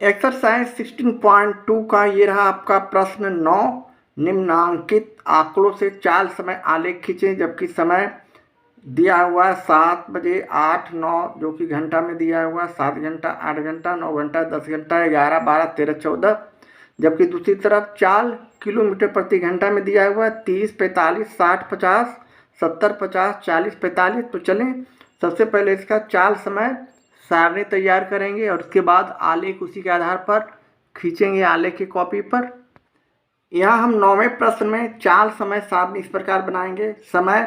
Exercise 16.2 का ये रहा आपका प्रश्न 9। निम्नांकित आंकड़ों से चाल समय आलेख खींचें, जबकि समय दिया हुआ है 7 बजे 8 9 जो कि घंटा में दिया हुआ है 7 घंटा 8 घंटा 9 घंटा 10 घंटा 11 12 13 14, जबकि दूसरी तरफ चाल किलोमीटर प्रति घंटा में दिया हुआ है 30 45 60 50 70 50 40 45। तो चलें सबसे पहले इसका चाल समय सारणी तैयार करेंगे और उसके बाद आलेख उसी के आधार पर खींचेंगे आलेख की कॉपी पर। यहाँ हम 9वें प्रश्न में चाल समय सारणी इस प्रकार बनाएंगे। समय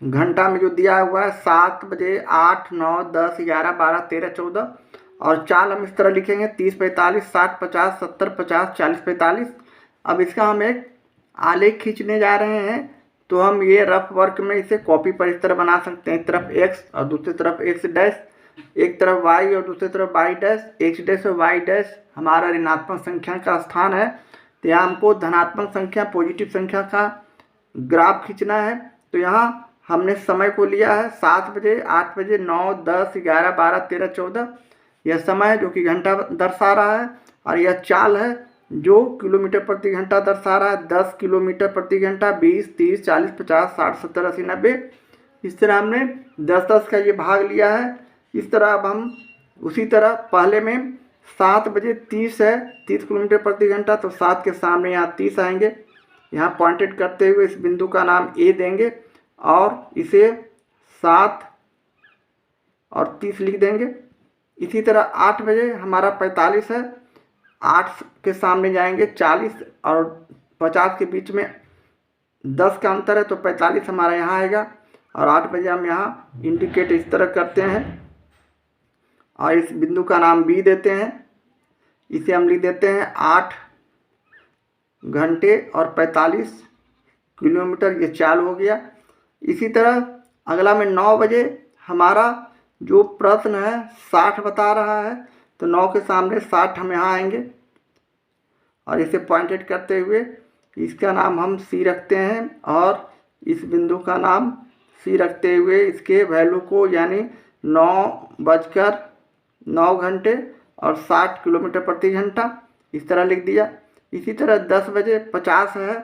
घंटा में जो दिया हुआ है 7 बजे 8 9 10 11 12 13 14, और चाल हम इस तरह लिखेंगे 30 45 60 50 70 50 40 45। अब इसका हम एक आलेख खींचने जा रहे हैं, तो हम ये रफ वर्क में इसे कॉपी पर इस तरह बना सकते हैं। एक तरफ एक्स और दूसरी तरफ एक्स डैश, एक तरफ वाई और दूसरी तरफ वाई डैश। एक्स डैश और वाई डैश हमारा ऋणात्मक संख्या का स्थान है, तो यहाँ हमको धनात्मक संख्या पॉजिटिव संख्या का ग्राफ खींचना है। तो यहाँ हमने समय को लिया है 7 बजे 8 बजे 9 10 11 12 13 14, यह समय है जो कि घंटा दर्शा रहा है, और यह चाल है जो किलोमीटर प्रति घंटा दर्शा रहा है। 10 किलोमीटर प्रति घंटा 20 30 40 50 60 70 80 90, इस तरह हमने 10-10 का ये भाग लिया है। इस तरह अब हम उसी तरह पहले में 7 बजे 30 है 30 किलोमीटर प्रति घंटा, तो 7 के सामने यहाँ 30 आएंगे। यहाँ पॉइंटेड करते हुए इस बिंदु का नाम ए देंगे और इसे 7 और 30 लिख देंगे। इसी तरह 8 बजे हमारा 45 है, 8 के सामने जाएंगे 40 और 50 के बीच में 10 का अंतर है, तो 45 हमारा यहाँ आएगा। और 8 बजे हम यहाँ इंडिकेट इस तरह करते हैं और इस बिंदु का नाम बी देते हैं। इसे हम लिख देते हैं 8 घंटे और 45 किलोमीटर, ये चाल हो गया। इसी तरह अगला में 9 बजे हमारा जो प्रश्न है 60 बता रहा है, तो 9 के सामने 60 हम यहाँ आएंगे और इसे पॉइंटेड करते हुए इसका नाम हम सी रखते हैं और इस बिंदु का नाम सी रखते हुए इसके वैल्यू को यानी 9 घंटे और 60 किलोमीटर प्रति घंटा इस तरह लिख दिया। इसी तरह 10 बजे 50 है,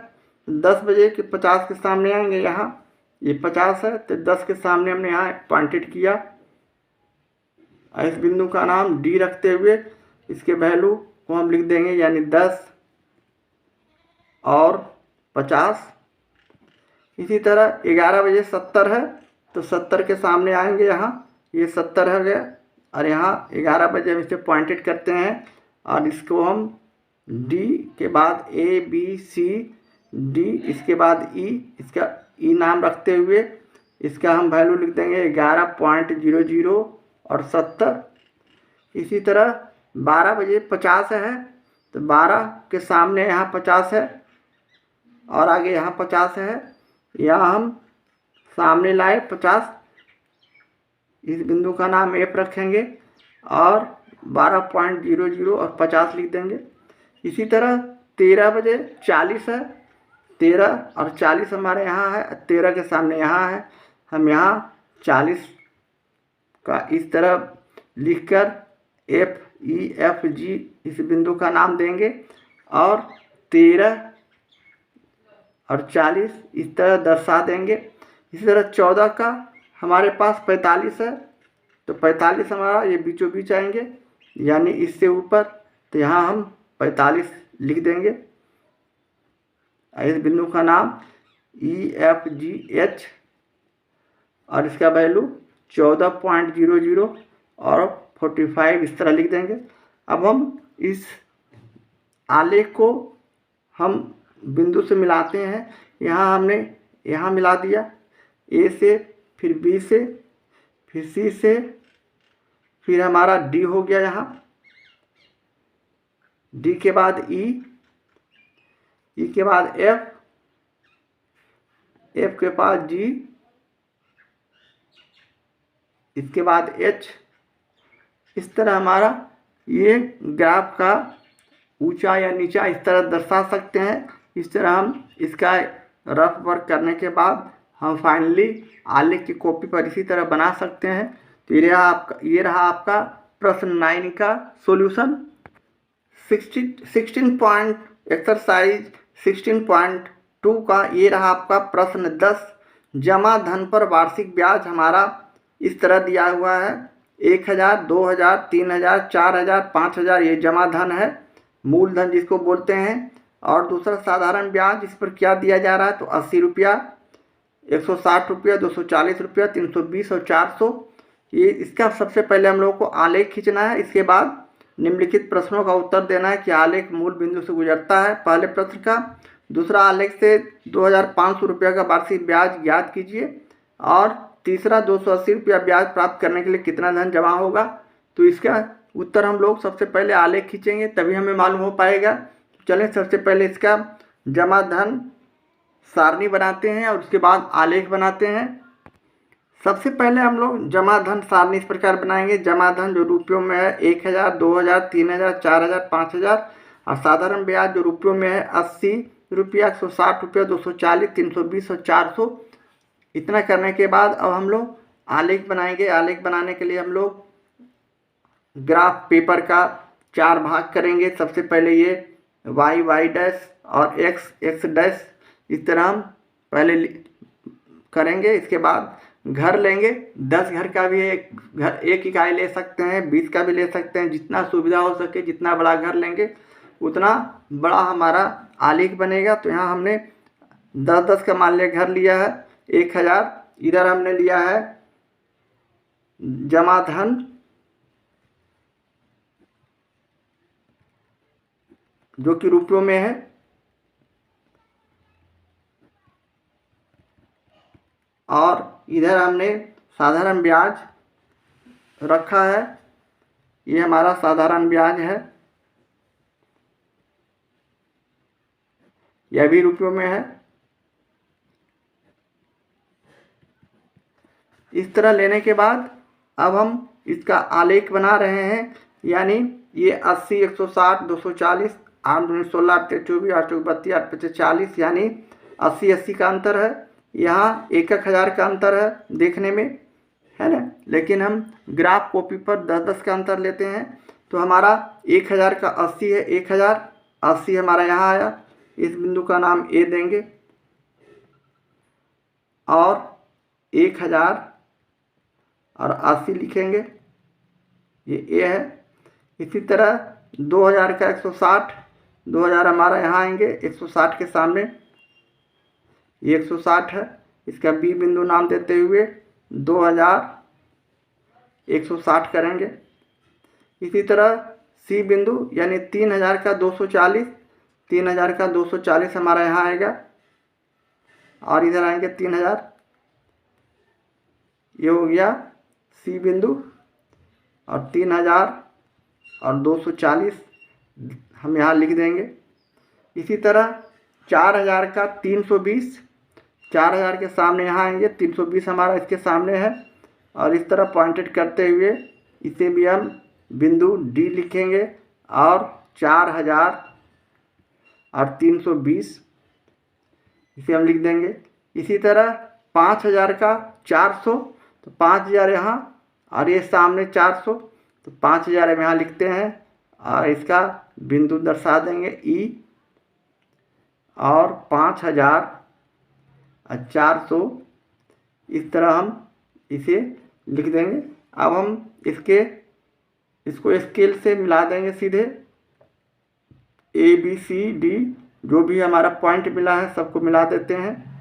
10 बजे के 50 के सामने आएंगे, यहाँ ये 50 है तो 10 के सामने हमने यहाँ पॉइंटेड किया। इस बिंदु का नाम डी रखते हुए इसके वैल्यू को हम लिख देंगे यानी 10 और 50। इसी तरह 11 बजे 70 है, तो 70 के सामने आएंगे, यहाँ ये 70 हो गया और यहाँ 11 बजे हम इसे पॉइंटेड करते हैं और इसको हम डी के बाद ए बी सी डी, इसके बाद ई, इसका ई नाम रखते हुए इसका हम वैल्यू लिख देंगे 11.00 और 70। इसी तरह 12 बजे 50 है, तो 12 के सामने यहाँ 50 है और आगे यहाँ 50 है, यहाँ हम सामने लाए 50, इस बिंदु का नाम एफ रखेंगे और 12.00 और 50 लिख देंगे। इसी तरह 13 बजे 40 है, 13 और 40 हमारे यहाँ है, 13 के सामने यहाँ है, हम यहाँ 40 का इस तरह लिखकर एफ ई एफ जी इस बिंदु का नाम देंगे और 13 और 40 इस तरह दर्शा देंगे। इसी तरह 14 का हमारे पास 45 है, तो 45 हमारा ये बीचों बीच आएंगे यानी इससे ऊपर, तो यहाँ हम 45 लिख देंगे। इस बिंदु का नाम ई एफ जी एच और इसका वैल्यू 14.00 और 45 इस तरह लिख देंगे। अब हम इस आलेख को हम बिंदु से मिलाते हैं। यहाँ हमने यहाँ मिला दिया ए से, फिर बी से, फिर सी से, फिर हमारा डी हो गया, यहाँ डी के बाद ई, ई के बाद एफ, एफ के पास जी, इसके बाद एच। इस तरह हमारा ये ग्राफ का ऊंचा या नीचा इस तरह दर्शा सकते हैं। इस तरह हम इसका रफ वर्क करने के बाद हम फाइनली आलेख की कॉपी पर इसी तरह बना सकते हैं। तो ये रहा आपका प्रश्न 9 का सॉल्यूशन। एक्सरसाइज 16.2 का ये रहा आपका प्रश्न 10। जमा धन पर वार्षिक ब्याज हमारा इस तरह दिया हुआ है 1000, 2000, 3000, 4000, 5000 ये जमा धन है, मूलधन जिसको बोलते हैं। और दूसरा साधारण ब्याज, इस पर क्या दिया जा रहा है तो 80 रुपया, 160 रुपया, 240 रुपया, 320 और 400। ये इसका सबसे पहले हम लोगों को आलेख खींचना है। इसके बाद निम्नलिखित प्रश्नों का उत्तर देना है कि आलेख मूल बिंदु से गुजरता है, पहले प्रश्न का। दूसरा, आलेख से 2500 रुपया का वार्षिक ब्याज ज्ञात कीजिए। और तीसरा, 280 रुपया ब्याज प्राप्त करने के लिए कितना धन जमा होगा। तो इसका उत्तर हम लोग सबसे पहले आलेख खींचेंगे, तभी हमें मालूम हो पाएगा। चलें सबसे पहले इसका जमा धन सारणी बनाते हैं और उसके बाद आलेख बनाते हैं। सबसे पहले हम लोग जमा धन सारणी इस प्रकार बनाएंगे। जमा धन जो रुपयों में है 1000, 2000, 3000, 4000, 5000। और साधारण ब्याज जो रुपयों में है 80 रुपया, 160 रुपया, 240, 320 और 400। इतना करने के बाद अब हम लोग आलेख बनाएंगे। आलेख बनाने के लिए हम लोग ग्राफ पेपर का 4 भाग करेंगे। सबसे पहले ये y डैश और x डैश, इस तरह हम पहले करेंगे। इसके बाद घर लेंगे, 10 घर का भी एक इकाई ले सकते हैं, 20 का भी ले सकते हैं, जितना सुविधा हो सके। जितना बड़ा घर लेंगे उतना बड़ा हमारा आलेख बनेगा। तो यहाँ हमने 10-10 का मान लिया घर लिया है 1000। इधर हमने लिया है जमा धन जो कि रुपयों में है, और इधर हमने साधारण ब्याज रखा है। ये हमारा साधारण ब्याज है, यह भी रुपयों में है। इस तरह लेने के बाद अब हम इसका आलेख बना रहे हैं। यानी ये 80, 160, 240, 8 दूनी 16, 8 24, 8 32, 8 25 40, यानी 80 का अंतर है। यहाँ 1000 का अंतर है देखने में, है ना। लेकिन हम ग्राफ कॉपी पर 10-10 का अंतर लेते हैं। तो हमारा 1000 का 80 है, 1080 हमारा यहाँ आया। इस बिंदु का नाम ए देंगे और 1000 और 80 लिखेंगे, ये ए है। इसी तरह 2000 का 160, 2000 हमारा यहाँ आएंगे 160 के सामने, ये 160 है। इसका बी बिंदु नाम देते हुए 2160 करेंगे। इसी तरह सी बिंदु यानी 3000 का 240, 3000 का 240 हमारा यहाँ आएगा और इधर आएंगे 3000। ये हो गया सी बिंदु। और 3000 और 240 हम यहाँ लिख देंगे। इसी तरह 4000 का 320, 4000 के सामने यहाँ आएंगे, 320 हमारा इसके सामने है। और इस तरह पॉइंटेड करते हुए इसे भी हम बिंदु डी लिखेंगे और 4000 और 320 इसे हम लिख देंगे। इसी तरह 5000 का 400, तो 5000 यहाँ और ये सामने 400, तो 5000 हम यहाँ लिखते हैं और इसका बिंदु दर्शा देंगे ई। और 5000 और 400 इस तरह हम इसे लिख देंगे। अब हम इसको स्केल से मिला देंगे सीधे, ए बी सी डी जो भी हमारा पॉइंट मिला है सबको मिला देते हैं।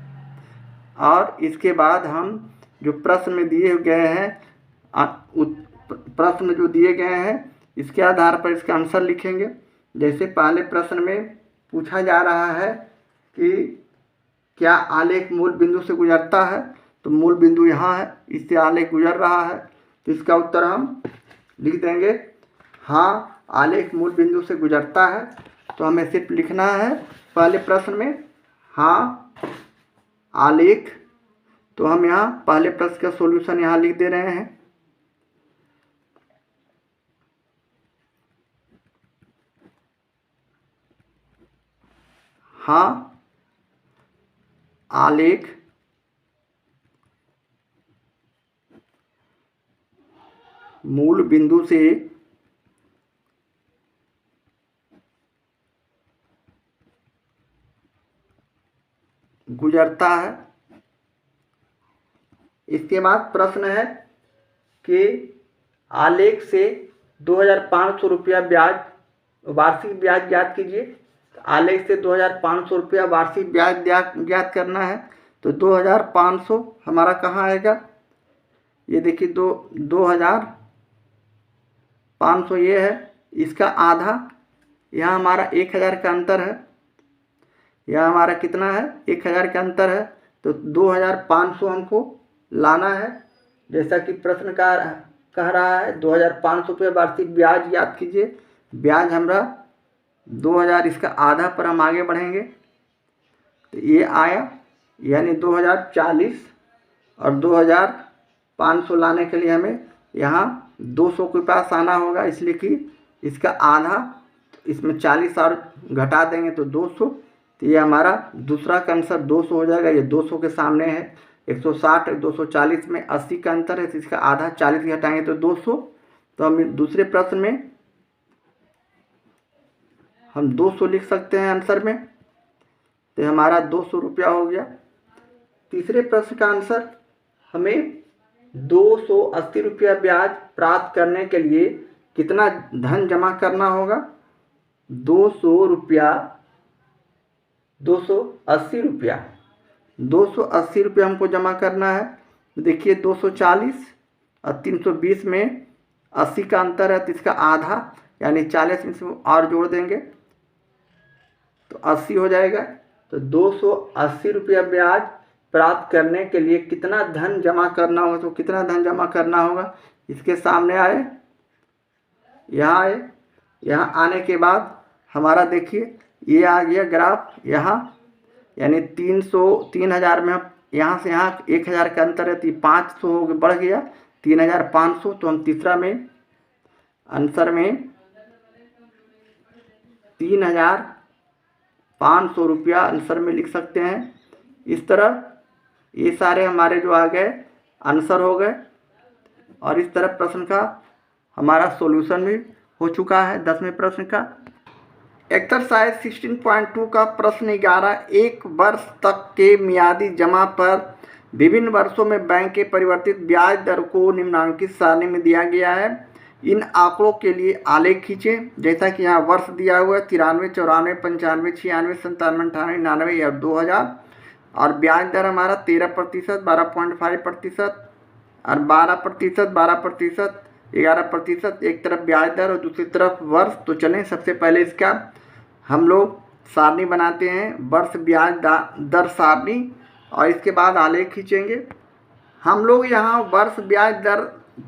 और इसके बाद हम जो प्रश्न में दिए गए हैं, प्रश्न जो दिए गए हैं इसके आधार पर इसका आंसर लिखेंगे। जैसे पहले प्रश्न में पूछा जा रहा है कि क्या आलेख मूल बिंदु से गुजरता है, तो मूल बिंदु यहाँ है, इससे आलेख गुजर रहा है। तो इसका उत्तर हम लिख देंगे हाँ, आलेख मूल बिंदु से गुजरता है। तो हमें सिर्फ लिखना है पहले प्रश्न में हाँ आलेख। तो हम यहाँ पहले प्रश्न का सॉल्यूशन यहाँ लिख दे रहे हैं। हाँ, आलेख मूल बिंदु से गुजरता है। इसके बाद प्रश्न है कि आलेख से 2500 रुपया ब्याज वार्षिक ब्याज ज्ञात कीजिए। आलेख से 2500 रुपया वार्षिक ब्याज ज्ञात करना है। तो 2500 हमारा कहाँ आएगा, ये देखिए 2500 ये है, इसका आधा, यहाँ हमारा 1000 का अंतर है, यहाँ हमारा कितना है 1000 का अंतर है। तो 2500 हमको लाना है, जैसा कि प्रश्न कह रहा है 2500 रुपये वार्षिक ब्याज याद कीजिए। ब्याज हमारा 2000, इसका आधा पर हम आगे बढ़ेंगे तो ये आया, यानी 2040, और 2500 लाने के लिए हमें यहाँ 200 के पास आना होगा, इसलिए कि इसका आधा, इसमें 40 और घटा देंगे तो 200, तो ये हमारा दूसरा का आंसर 200 हो जाएगा। ये 200 के सामने है 160, 240 में 80 का अंतर है, तो इसका आधा 40 घटाएंगे तो 200। तो हम दूसरे प्रश्न में हम 200 लिख सकते हैं आंसर में, तो हमारा 200 रुपया हो गया। तीसरे प्रश्न का आंसर, हमें 280 रुपया ब्याज प्राप्त करने के लिए कितना धन जमा करना होगा। 280 रुपया हमको जमा करना है। देखिए 240 और 320 में 80 का अंतर है, तो इसका आधा यानी 40 में और जोड़ देंगे तो 80 हो जाएगा। तो 280 रुपया ब्याज प्राप्त करने के लिए कितना धन जमा करना होगा, तो कितना धन जमा करना होगा, इसके सामने आए, यहाँ आए, यहाँ आने के बाद हमारा देखिए ये आ गया ग्राफ यहाँ, यानी 3000 में हम यहाँ से यहाँ 1000 का अंतर है, तो 500 हो बढ़ गया 3500। तो हम तीसरा में आंसर में 3500 रुपया आंसर में लिख सकते हैं। इस तरह ये सारे हमारे जो आ गए आंसर हो गए, और इस तरह प्रश्न का हमारा सॉल्यूशन भी हो चुका है 10वें प्रश्न का। एक्सरसाइज 16.2 का प्रश्न 11, एक वर्ष तक के मियादी जमा पर विभिन्न वर्षों में बैंक के परिवर्तित ब्याज दर को निम्नांकित सारणी में दिया गया है। इन आंकड़ों के लिए आलेख खींचें। जैसा कि यहाँ वर्ष दिया हुआ है 93, 94, 95, 96, 97, 98, 99 और 2000, और ब्याज दर हमारा 13%, 12.5% और 12%, 12%, 11%, एक तरफ ब्याज दर और दूसरी तरफ वर्ष। तो चलें सबसे पहले इसका हम लोग सारणी बनाते हैं, वर्ष ब्याज दर सारणी, और इसके बाद आलेख खींचेंगे। हम लोग यहाँ वर्ष ब्याज दर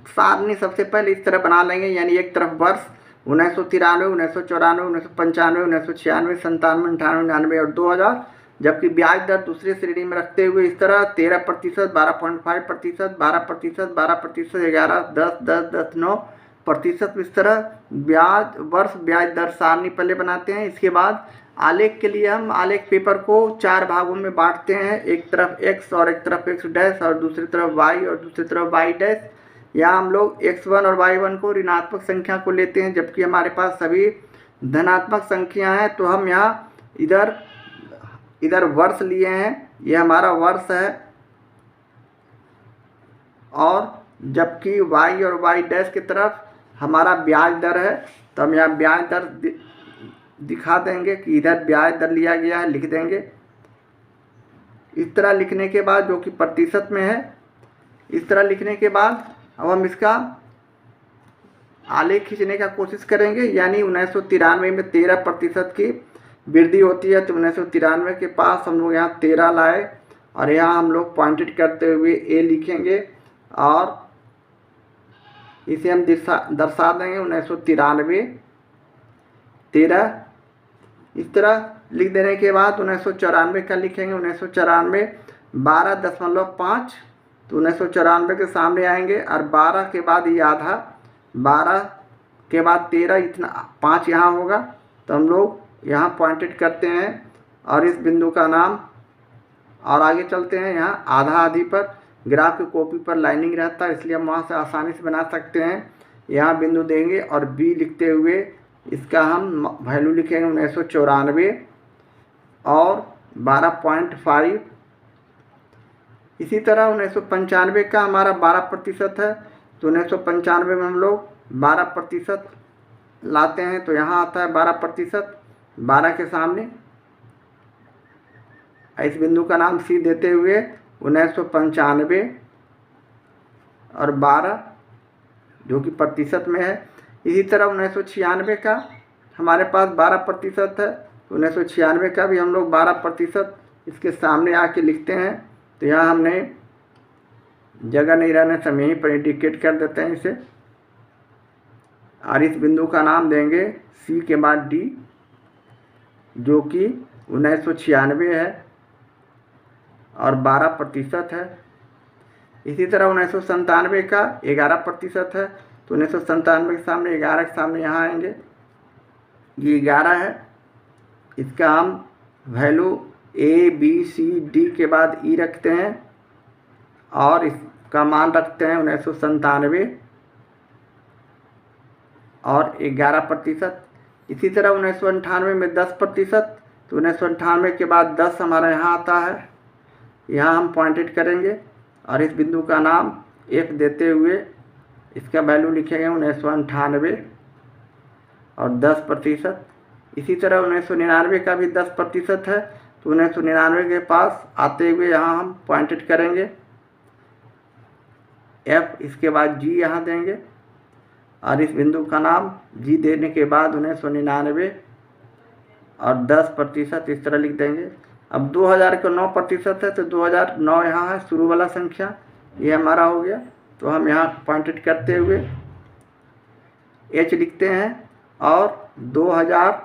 सारणी सबसे पहले इस तरह बना लेंगे, यानी एक तरफ वर्ष 1993, 1994, 1995, 1996, 97, 98, 99 और 2000, जबकि ब्याज दर दूसरे श्रेणी में रखते हुए इस तरह 13%, 12.5%, 12%, 12%, 11, 10, 10, 10, 9%, इस तरह वर्ष ब्याज दर सारणी पहले बनाते हैं। इसके बाद आलेख के लिए हम आलेख पेपर को 4 भागों में बांटते हैं, एक तरफ x और एक तरफ x डैश और दूसरी तरफ y और दूसरी तरफ y डैश। यहाँ हम लोग x1 और y1 को ऋणात्मक संख्या को लेते हैं, जबकि हमारे पास सभी धनात्मक संख्या हैं। तो हम यहाँ इधर वर्ष लिए हैं, ये हमारा वर्ष है, और जबकि y और y डैश की तरफ हमारा ब्याज दर है। तो हम यहाँ ब्याज दर दिखा देंगे कि इधर ब्याज दर लिया गया है, लिख देंगे। इस तरह लिखने के बाद, जो कि प्रतिशत में है, इस तरह लिखने के बाद अब हम इसका आलेख खींचने का कोशिश करेंगे। यानी 1993 में 13% की वृद्धि होती है, तो 1993 के पास हम लोग यहाँ 13 लाए, और यहाँ हम लोग पॉइंटेड करते हुए ए लिखेंगे और इसे हम दर्शा देंगे 1993 13। इस तरह लिख देने के बाद 1994 का लिखेंगे, 1994 12.5, तो 1994 के सामने आएंगे, और 12 के बाद ये आधा, 12 के बाद 13, इतना 5 यहाँ होगा। तो हम लोग यहाँ पॉइंटेड करते हैं और इस बिंदु का नाम, और आगे चलते हैं। यहाँ आधा आधी पर ग्राफ की कॉपी पर लाइनिंग रहता है, इसलिए हम वहाँ से आसानी से बना सकते हैं। यहाँ बिंदु देंगे और बी लिखते हुए इसका हम वैल्यू लिखेंगे 1994 और 12.5 इसी तरह 1995 का हमारा 12% है, तो 1995 में हम लोग 12% लाते हैं, तो यहाँ आता है 12%, 12 के सामने इस बिंदु का नाम सी देते हुए 1995 और 12 जो कि प्रतिशत में है। इसी तरह 1996 का हमारे पास 12% है, तो 1996 का भी हम लोग 12% इसके सामने आके लिखते हैं। तो यहाँ हमने जगह नहीं रहने से हम यहीं पर इंडिकेट कर देते हैं इसे, और इस बिंदु का नाम देंगे सी के बाद डी जो कि 1996 है और 12% है। इसी तरह 1997 का 11% है, तो 1997 के सामने 11 के सामने यहाँ आएंगे, ये 11 है, इसका हम value A B C D के बाद ई रखते हैं और इसका मान रखते हैं 1997 और 11%। इसी तरह 1998 में 10%, तो 1998 के बाद 10 हमारा यहाँ आता है, यहाँ हम पॉइंटेड करेंगे और इस बिंदु का नाम F देते हुए इसका वैल्यू लिखेंगे 1998 और 10%। इसी तरह 1999 का भी 10% है, तो 1999 के पास आते हुए यहाँ हम पॉइंटेड करेंगे F, इसके बाद G यहाँ देंगे और इस बिंदु का नाम G देने के बाद 1999 और 10% इस तरह लिख देंगे। अब 2000 का 9% है, तो 2009 यहाँ है शुरू वाला संख्या, ये हमारा हो गया, तो हम यहाँ पॉइंटेड करते हुए H लिखते हैं और 2000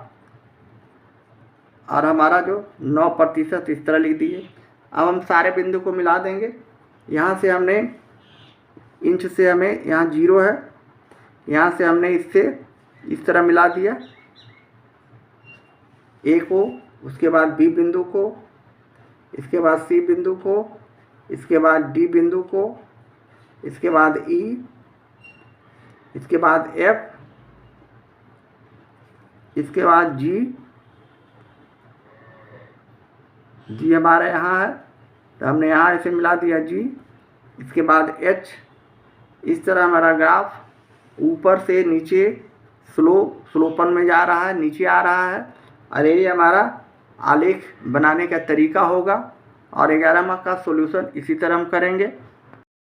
और हमारा जो 9% इस तरह लिख दिए। अब हम सारे बिंदु को मिला देंगे। यहाँ से हमने इंच से हमें यहाँ 0 है, यहाँ से हमने इससे इस तरह मिला दिया ए को, उसके बाद बी बिंदु को, इसके बाद सी बिंदु को, इसके बाद डी बिंदु को, इसके बाद ई, इसके बाद एफ, इसके बाद जी, जी हमारे यहाँ है तो हमने यहाँ इसे मिला दिया जी, इसके बाद एच। इस तरह हमारा ग्राफ ऊपर से नीचे स्लोपन में जा रहा है, नीचे आ रहा है, और ये हमारा आलेख बनाने का तरीका होगा। और 11वां का सॉल्यूशन इसी तरह हम करेंगे।